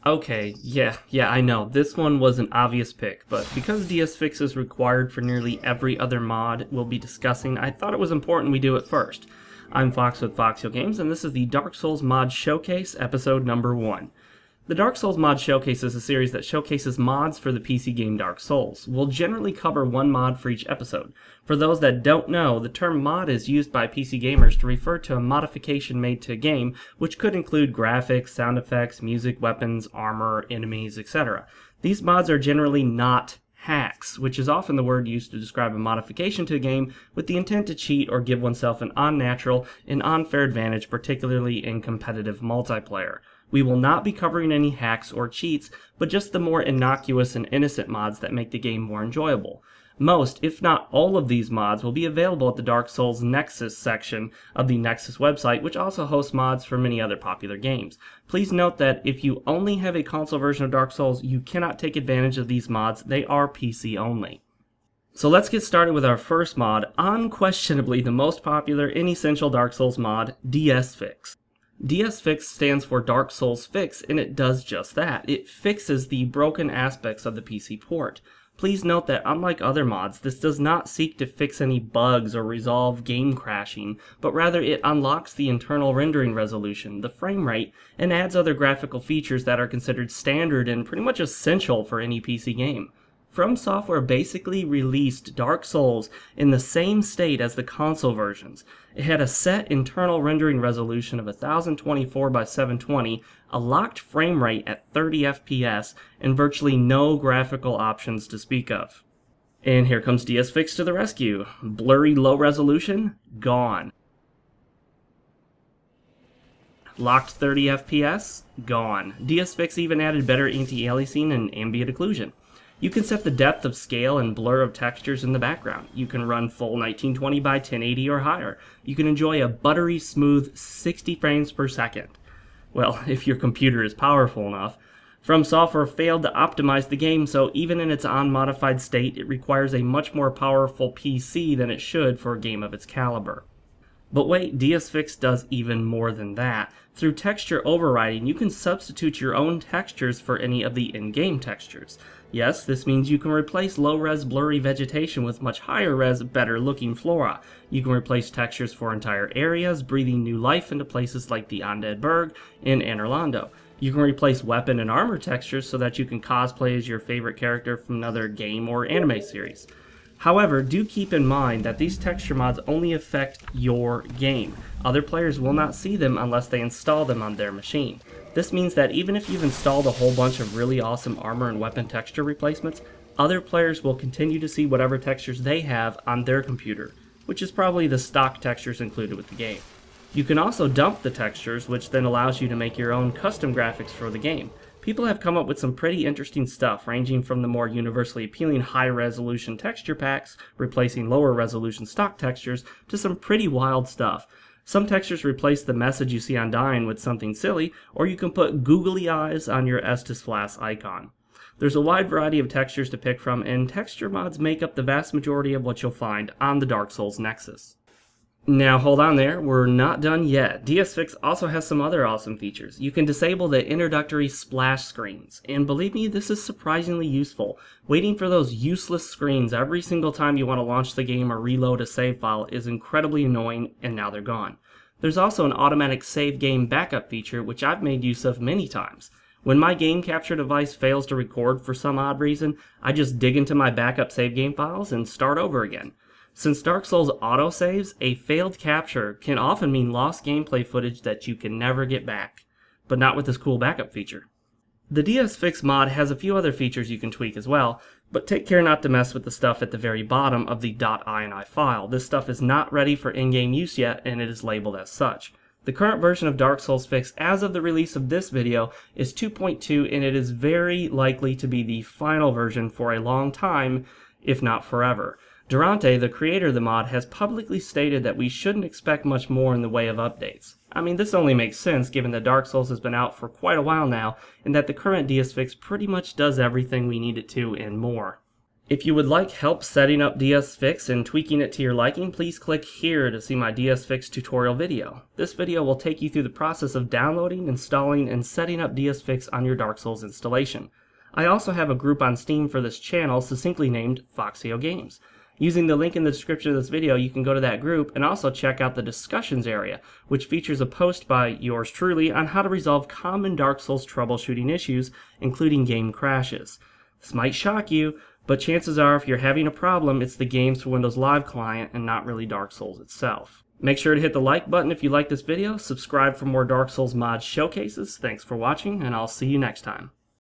Okay, yeah, I know. This one was an obvious pick, but because DSFix is required for nearly every other mod we'll be discussing, I thought it was important we do it first. I'm Fox with FoxeoGames, and this is the Dark Souls Mod Showcase, episode number 1. The Dark Souls Mod Showcase is a series that showcases mods for the PC game Dark Souls. We'll generally cover one mod for each episode. For those that don't know, the term mod is used by PC gamers to refer to a modification made to a game, which could include graphics, sound effects, music, weapons, armor, enemies, etc. These mods are generally not hacks, which is often the word used to describe a modification to a game with the intent to cheat or give oneself an unnatural and unfair advantage, particularly in competitive multiplayer. We will not be covering any hacks or cheats, but just the more innocuous and innocent mods that make the game more enjoyable. Most, if not all of these mods will be available at the Dark Souls Nexus section of the Nexus website, which also hosts mods for many other popular games. Please note that if you only have a console version of Dark Souls, you cannot take advantage of these mods. They are PC only. So let's get started with our first mod, unquestionably the most popular and essential Dark Souls mod, DSFix. DSFix stands for Dark Souls Fix, and it does just that. It fixes the broken aspects of the PC port. Please note that unlike other mods, this does not seek to fix any bugs or resolve game crashing, but rather it unlocks the internal rendering resolution, the frame rate, and adds other graphical features that are considered standard and pretty much essential for any PC game. From Software basically released Dark Souls in the same state as the console versions. It had a set internal rendering resolution of 1024 by 720, a locked frame rate at 30 FPS, and virtually no graphical options to speak of. And here comes DSFix to the rescue. Blurry low resolution? Gone. Locked 30 FPS? Gone. DSFix even added better anti-aliasing and ambient occlusion. You can set the depth of scale and blur of textures in the background. You can run full 1920 by 1080 or higher. You can enjoy a buttery smooth 60 frames per second. Well, if your computer is powerful enough. From Software failed to optimize the game, so even in its unmodified state, it requires a much more powerful PC than it should for a game of its caliber. But wait, DSFix does even more than that. Through texture overriding, you can substitute your own textures for any of the in-game textures. Yes, this means you can replace low-res blurry vegetation with much higher-res, better-looking flora. You can replace textures for entire areas, breathing new life into places like the Undead Burg in Anor Londo. You can replace weapon and armor textures so that you can cosplay as your favorite character from another game or anime series. However, do keep in mind that these texture mods only affect your game. Other players will not see them unless they install them on their machine. This means that even if you've installed a whole bunch of really awesome armor and weapon texture replacements, other players will continue to see whatever textures they have on their computer, which is probably the stock textures included with the game. You can also dump the textures, which then allows you to make your own custom graphics for the game. People have come up with some pretty interesting stuff, ranging from the more universally appealing high-resolution texture packs, replacing lower-resolution stock textures, to some pretty wild stuff. Some textures replace the message you see on Dying with something silly, or you can put googly eyes on your Estus Flask icon. There's a wide variety of textures to pick from, and texture mods make up the vast majority of what you'll find on the Dark Souls Nexus. Now hold on there, we're not done yet. DSFix also has some other awesome features. You can disable the introductory splash screens, and believe me, this is surprisingly useful. Waiting for those useless screens every single time you want to launch the game or reload a save file is incredibly annoying, and now they're gone. There's also an automatic save game backup feature, which I've made use of many times. When my game capture device fails to record for some odd reason, I just dig into my backup save game files and start over again. Since Dark Souls autosaves, a failed capture can often mean lost gameplay footage that you can never get back, but not with this cool backup feature. The DSFix mod has a few other features you can tweak as well, but take care not to mess with the stuff at the very bottom of the .ini file. This stuff is not ready for in-game use yet, and it is labeled as such. The current version of Dark Souls Fix as of the release of this video is 2.2, and it is very likely to be the final version for a long time, if not forever. Durante, the creator of the mod, has publicly stated that we shouldn't expect much more in the way of updates. I mean, this only makes sense given that Dark Souls has been out for quite a while now, and that the current DSFix pretty much does everything we need it to and more. If you would like help setting up DSFix and tweaking it to your liking, please click here to see my DSFix tutorial video. This video will take you through the process of downloading, installing, and setting up DSFix on your Dark Souls installation. I also have a group on Steam for this channel succinctly named FoxeoGames. Using the link in the description of this video, you can go to that group and also check out the discussions area, which features a post by yours truly on how to resolve common Dark Souls troubleshooting issues, including game crashes. This might shock you, but chances are if you're having a problem, it's the games for Windows Live Client and not really Dark Souls itself. Make sure to hit the like button if you like this video, subscribe for more Dark Souls mod showcases. Thanks for watching, and I'll see you next time.